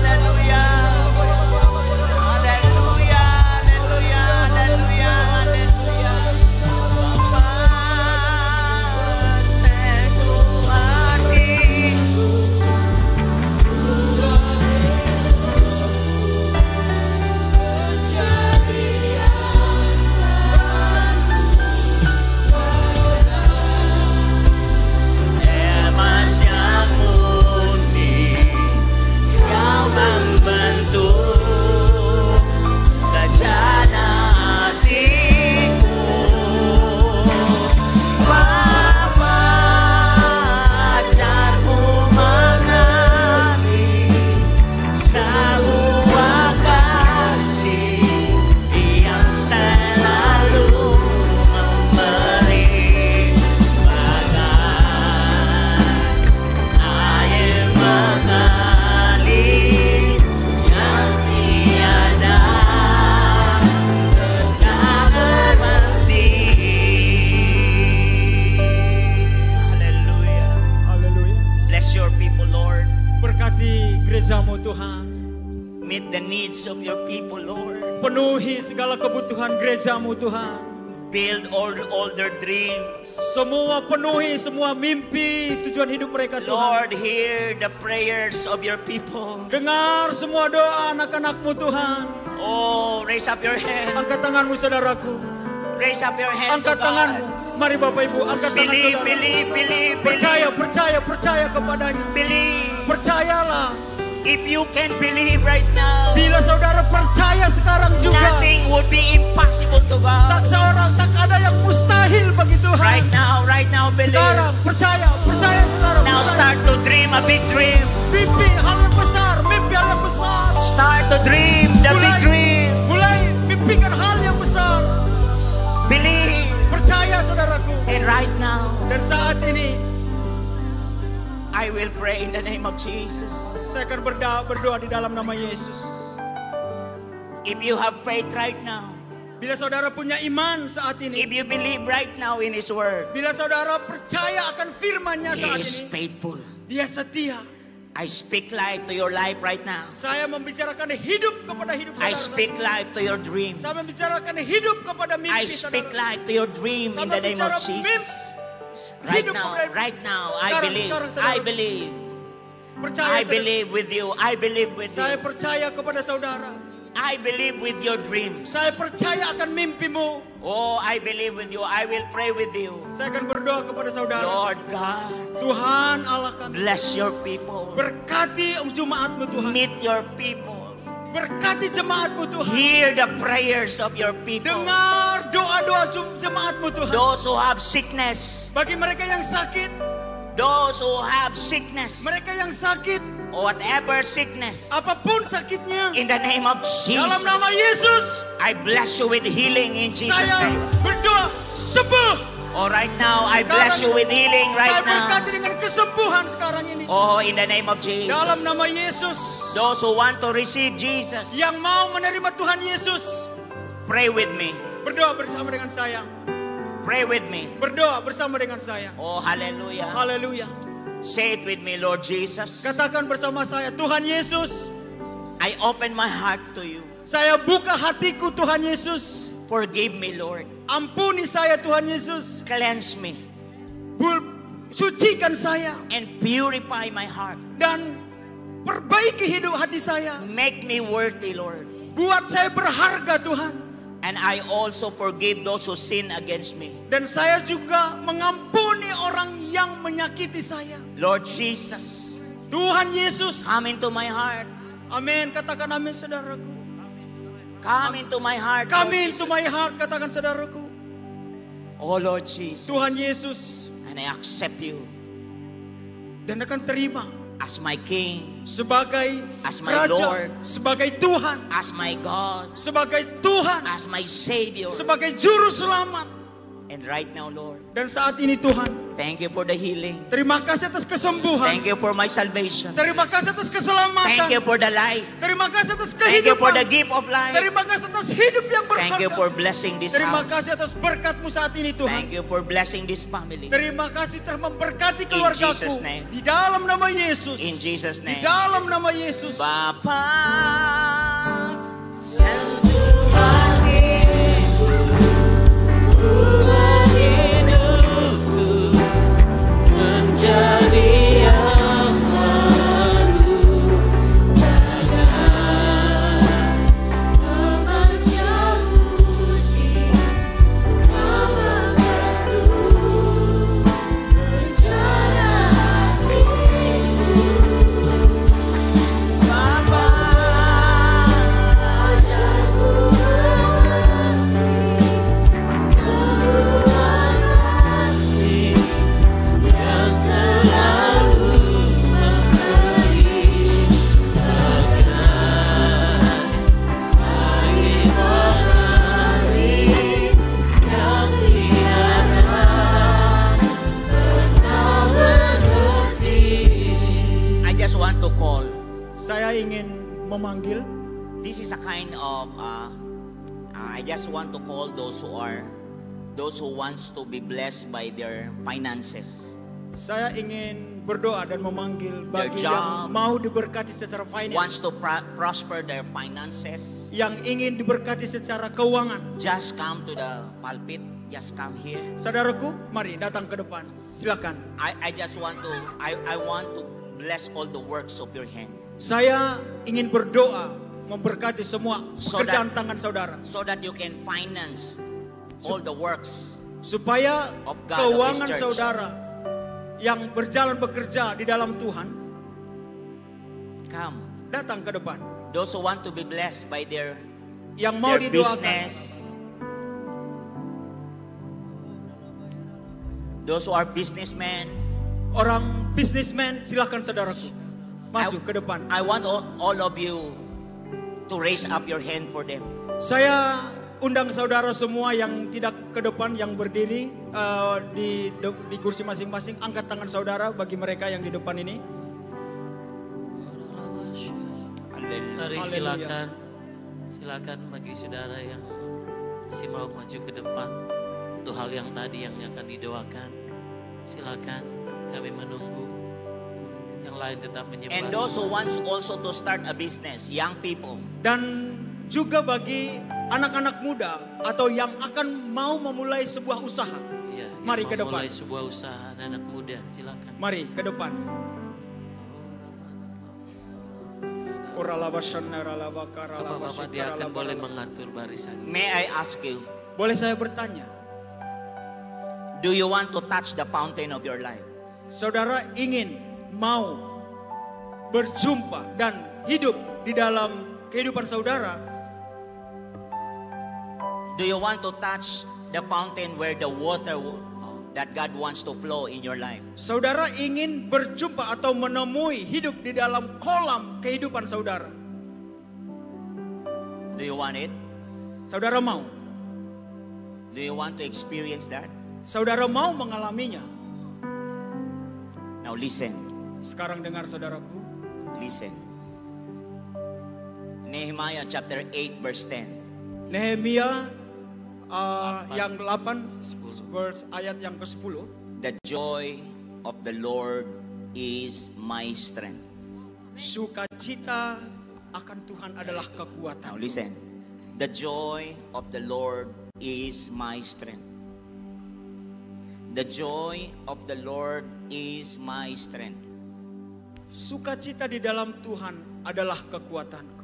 hallelujah. Hallelujah, hallelujah, hallelujah, hallelujah. Bapa setu hati. Emas yang murni, Kau membentuk khazanah hatiku. Bapa, ajarku mengerti sebuah kasih yang selalu memberi bagai air mengalir yang tiada kekal berhenti. Haleluya. Haleluya. Bless your people, Lord. Berkati gerejamu, Tuhan. Meet the needs of your people, Lord. Penuhi segala kebutuhan gerejamu, Tuhan. Build all their dreams. Semua penuhi, semua mimpi, tujuan hidup mereka, Tuhan. Lord, hear the prayers of your people. Dengar semua doa anak-anakmu, Tuhan. Oh, raise up your hand. Angkat tanganmu, saudaraku. Raise up your hand to Angkat tanganmu. God. Mari Bapak Ibu, angkat tangan Believe, saudara. believe, believe, Percaya, believe. percaya, percaya kepadanya. Believe. Percayalah. If you can believe right now, Bila saudara percaya sekarang juga, nothing would be impossible to tak God. seorang, tak ada yang mustahil bagi Tuhan. Right now, believe. Sekarang, percaya, percaya sekarang. Now percaya. start to dream a big dream. Mimpi hal yang besar, mimpi hal yang besar. Start to dream the big dream. Mulai mimpikan hal yang besar. Believe. Percaya saudaraku. And right now, Dan saat ini, I will pray in the name of Jesus. saya akan berdoa di dalam nama Yesus. If you have faith right now, Bila saudara punya iman saat ini, if you believe right now in His Word, bila saudara percaya akan firman-Nya He saat is ini, faithful. Dia setia. I speak life to your life right now. Saya membicarakan hidup kepada hidup I saudara. speak life to your dream. Saya membicarakan hidup kepada mimpi I speak saudara. life to your dream in the name of Jesus. Right now, I Sekarang, believe. saudara. I believe. Percaya I saudara. believe with you. I believe with Saya you. percaya kepada saudara. I believe with your dreams. Saya percaya akan mimpimu. Oh, I believe with you. I will pray with you. Saya akan berdoa kepada saudara. Lord God, Tuhan Allah kami. bless your people. Berkati jemaatmu Tuhan. Meet your people. Berkati jemaatmu Tuhan. Hear the prayers of your people. Dengar doa-doa jemaatmu Tuhan. Those who have sickness. Bagi mereka yang sakit, Those who have sickness. mereka yang sakit, Whatever sickness. apapun sakitnya, In the name of dalam Jesus. nama Yesus, I bless you with healing in Jesus' saya name. berdoa sembuh. Oh, right now, I bless you with healing right Saya now. berkati dengan kesembuhan sekarang ini. Oh, in the name of Jesus. Dalam nama Yesus, Those who want to receive Jesus, yang mau menerima Tuhan Yesus, pray with me. berdoa bersama dengan saya. Pray with me. Berdoa bersama dengan saya. Oh, hallelujah. Haleluya. Say it with me, Lord Jesus. Katakan bersama saya, Tuhan Yesus, I open my heart to you. saya buka hatiku Tuhan Yesus. Forgive me, Lord. Ampuni saya Tuhan Yesus. Cleanse me Sucikan saya. and purify my heart. Dan perbaiki hidup hati saya. Make me worthy, Lord. Buat saya berharga Tuhan. And I also forgive those who sin against me. Dan saya juga mengampuni orang yang menyakiti saya. Lord Jesus, Tuhan Yesus. come into my heart. Amin. Katakan amin saudaraku. Come into my heart. Lord Come into Jesus. my heart. Katakan saudaraku. Oh Lord Jesus. Tuhan Yesus. And I accept you Dan akan terima as my King, sebagai As my Raja, Lord. sebagai Tuhan, as my God, sebagai Tuhan, as my Savior. sebagai Juru Selamat. And right now, Lord, Dan saat ini Tuhan, thank you for the healing. terima kasih atas kesembuhan. Thank you for my salvation. Terima kasih atas keselamatan. Thank you for the life. Terima kasih atas Thank you for the kehidupan. gift of life. Terima kasih atas hidup yang Thank you berharga. for blessing this Terima house. kasih atas berkat-Mu saat ini Tuhan. Thank you for blessing this family. Terima kasih telah memberkati In keluargaku. Jesus' name. Di dalam nama Yesus. In Jesus' Di name. dalam nama Yesus. Bapa, I just want to call. Saya ingin memanggil. This is a kind of. I just want to call those who wants to be blessed by their finances. Saya ingin berdoa dan memanggil bagi Their yang job. mau diberkati secara finance. Wants to prosper their finances. Yang ingin diberkati secara keuangan. Just come to the pulpit. Just come here. Saudaraku, mari datang ke depan. Silakan. I just want to. I want to bless all the works of your hand, Saya ingin berdoa memberkati semua So pekerjaan tangan saudara. so that you can finance all the works. Supaya Of God, of His keuangan church. saudara yang berjalan bekerja di dalam Tuhan Come. datang ke depan. Those who want to be blessed by their Yang mau didoakan. business. Those who are businessmen. Orang bisnismen, silakan saudaraku. Maju ke depan. I want all of you to raise up your hand for them. Saya undang saudara semua yang tidak ke depan, yang berdiri di kursi masing-masing. Angkat tangan saudara bagi mereka yang di depan ini. Mari Haleluya. silakan bagi saudara yang masih mau maju ke depan untuk hal yang tadi yang akan didoakan. Silakan, kami menunggu. Yang lain tetap menyembah. And those who wants also to start a business, young people. Dan juga bagi anak-anak muda atau yang akan mau memulai sebuah usaha. Iya, yang Mari ke mau depan. mulai sebuah usaha anak muda, silakan. Mari ke depan. Bapak-bapak dia akan boleh mengatur barisan. May I ask you, Boleh saya bertanya, do you want to touch the fountain of your life? saudara ingin mau berjumpa dan hidup di dalam kehidupan saudara? Do you want to touch the fountain where the water that God wants to flow in your life? Saudara ingin berjumpa atau menemui hidup di dalam kolam kehidupan saudara? Do you want it? Saudara mau? Do you want to experience that? Saudara mau mengalaminya? Now listen, Sekarang dengar saudaraku. listen. Nehemiah chapter 8 verse 10. Nehemia yang 8 verse ayat yang ke-10. The joy of the Lord is my strength. Sukacita akan Tuhan adalah Now kekuatan. listen. The joy of the Lord is my strength. The joy of the Lord is my strength. Sukacita di dalam Tuhan adalah kekuatanku.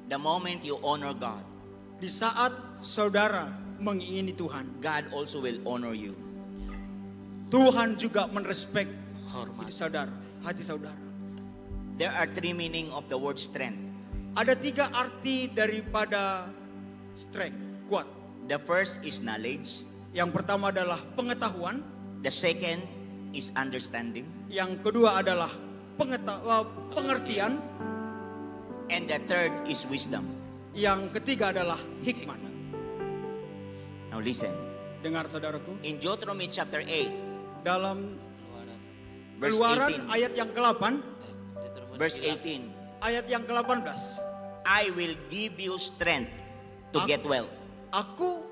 The moment you honor God, Di saat saudara mengingini Tuhan, God also will honor you. Tuhan juga merespek Hormat. hati saudara. There are three meaning of the word strength. Ada 3 arti daripada strength, kuat. The first is knowledge. Yang pertama adalah pengetahuan. The second is understanding. Yang kedua adalah pengertian. And the third is wisdom. Yang ketiga adalah hikmat. Now listen. Dengar saudaraku. In Deuteronomy chapter 8, Dalam verse Keluaran 18. ayat yang ke-8, Verse 18. ayat yang ke-18. I will give you strength to get well. Aku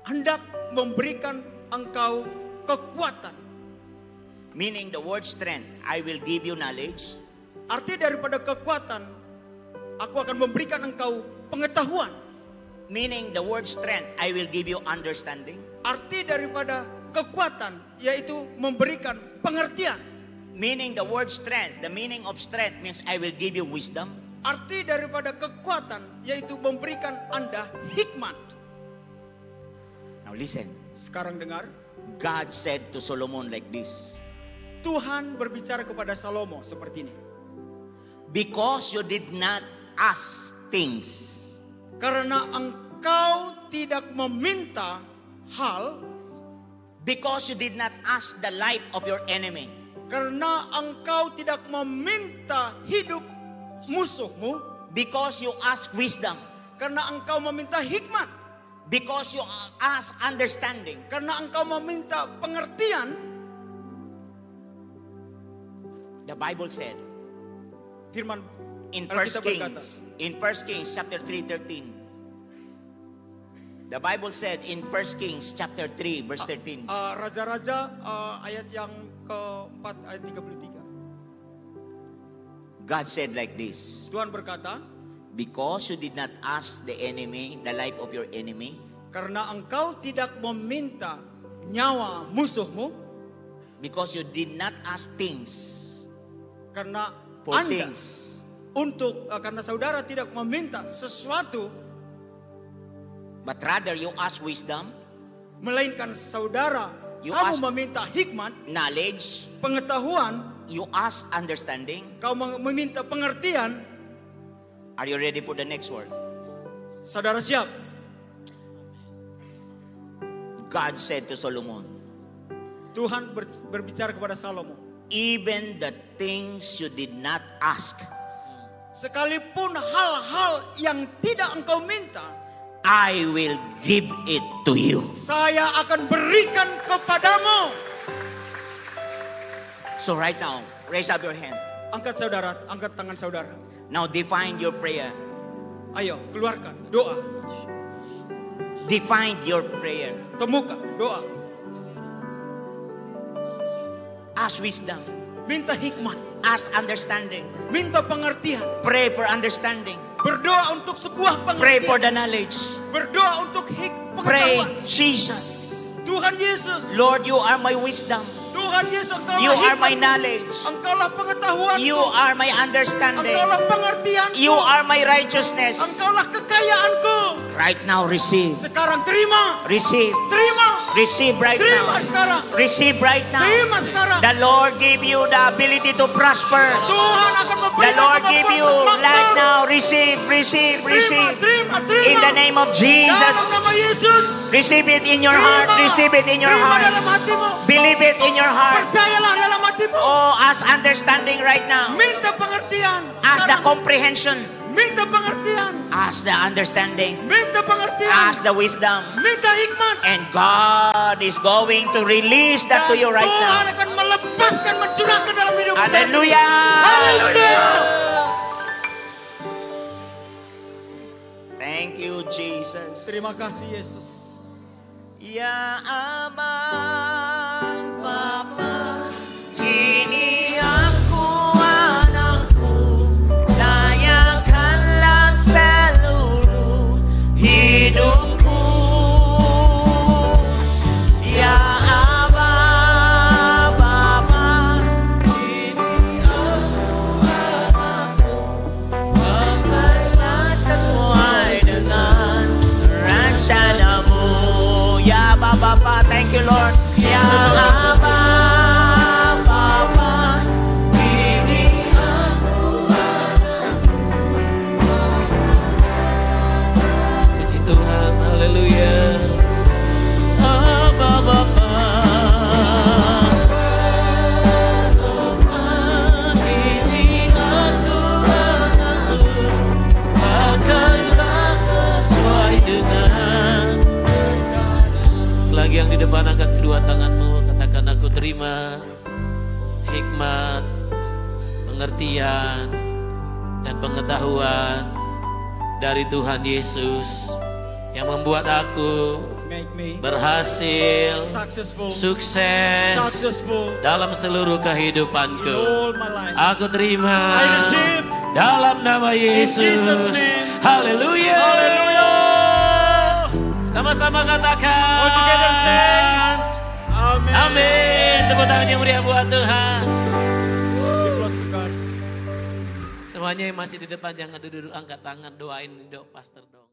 hendak memberikan engkau kekuatan. Meaning the word strength, I will give you knowledge. Arti daripada kekuatan, aku akan memberikan engkau pengetahuan. Meaning the word strength, I will give you understanding. Arti daripada kekuatan yaitu memberikan pengertian. Meaning the word strength, the meaning of strength means I will give you wisdom. Arti daripada kekuatan yaitu memberikan Anda hikmat. Now listen. Sekarang dengar, God said to Solomon like this. Tuhan berbicara kepada Salomo seperti ini. Because you did not ask things. Karena engkau tidak meminta hal. Because you did not ask the life of your enemy. Karena engkau tidak meminta hidup musuhmu. Because you ask wisdom. Karena engkau meminta hikmat. Because you ask understanding. Karena engkau meminta pengertian. The Bible said Firman in Alkitab 1 Kings chapter 3:13. The Bible said in 1 Kings chapter 3 verse 13. Raja-Raja ayat yang ke-4 ayat 33. God said like this. Tuhan berkata, Because you did not ask the enemy, the life of your enemy. karena engkau tidak meminta nyawa musuhmu. Because you did not ask things. Karena For Anda things. karena saudara tidak meminta sesuatu, But rather you ask wisdom, melainkan saudara You kamu ask- meminta hikmat, knowledge, pengetahuan, you ask understanding. kau meminta pengertian. Are you ready for the next word? Saudara siap? God said to Solomon, Tuhan berbicara kepada Salomo, even the things you did not ask, sekalipun hal-hal yang tidak engkau minta, I will give it to you. saya akan berikan kepadamu. So right now, raise up your hand. Angkat saudara, angkat tangan saudara. Now define your prayer. Ayo, keluarkan doa. Define your prayer. Temukan doa. Ask wisdom. Minta hikmat. Ask understanding. Minta pengertian. Pray for understanding. Berdoa untuk sebuah Pray for pengertian. the knowledge. Berdoa untuk Pray, pengetahuan. Jesus. Tuhan Yesus. Lord, you are my wisdom. Tuhan Yesus, Engkaulah You are my hikmat. knowledge. Engkaulah pengetahuan. You are my understanding. Engkaulah pengertianku. You are my righteousness. Engkaulah kekayaanku. Right now, receive. Sekarang terima. Receive. Terima. Receive right Terima now. sekarang. Receive right now. Terima sekarang. The Lord give you the ability to prosper. Tuhan akan The memberikan Lord give kemampuan you untuk right makmur. now. Receive, receive, receive. Terima, terima. In the name of Jesus. Dalam nama Yesus. Receive it in your Terima. heart. Receive it in your Terima dalam heart. hatimu. Believe it in your heart. Percayalah dalam hatimu. Oh, ask understanding right now. Minta pengertian. Ask the Sekarang. comprehension. Minta pengertian. Ask the understanding. Minta pengertian. Ask the wisdom. Minta hikmat. And God is going to release that to you right Tuhan now. akan melepaskan, mencurahkan dalam hidup saya. Hallelujah. Haleluya. Thank you, Jesus. Terima kasih Yesus. Ya Abang Bapa, kini aku anakmu, layakanlah seluruh hidupku. Ya Abang Bapa, kini aku anakmu, pakailah sesuai dengan rencanamu. Ya Bapa, thank you Lord. Ya Abba, Bapa, kini aku pengertian dan pengetahuan dari Tuhan Yesus yang membuat aku Make me berhasil, successful. sukses Successful. dalam seluruh In kehidupanku. all my life. Aku terima I receive. dalam nama Jesus' Yesus. name. Haleluya. Hallelujah. Sama-sama katakan. All together sing. Amen. Amin. Tepuk tangan yang meriah buat Tuhan. Be close to God. Semuanya yang masih di depan jangan duduk, angkat tangan, doain Pastor dong.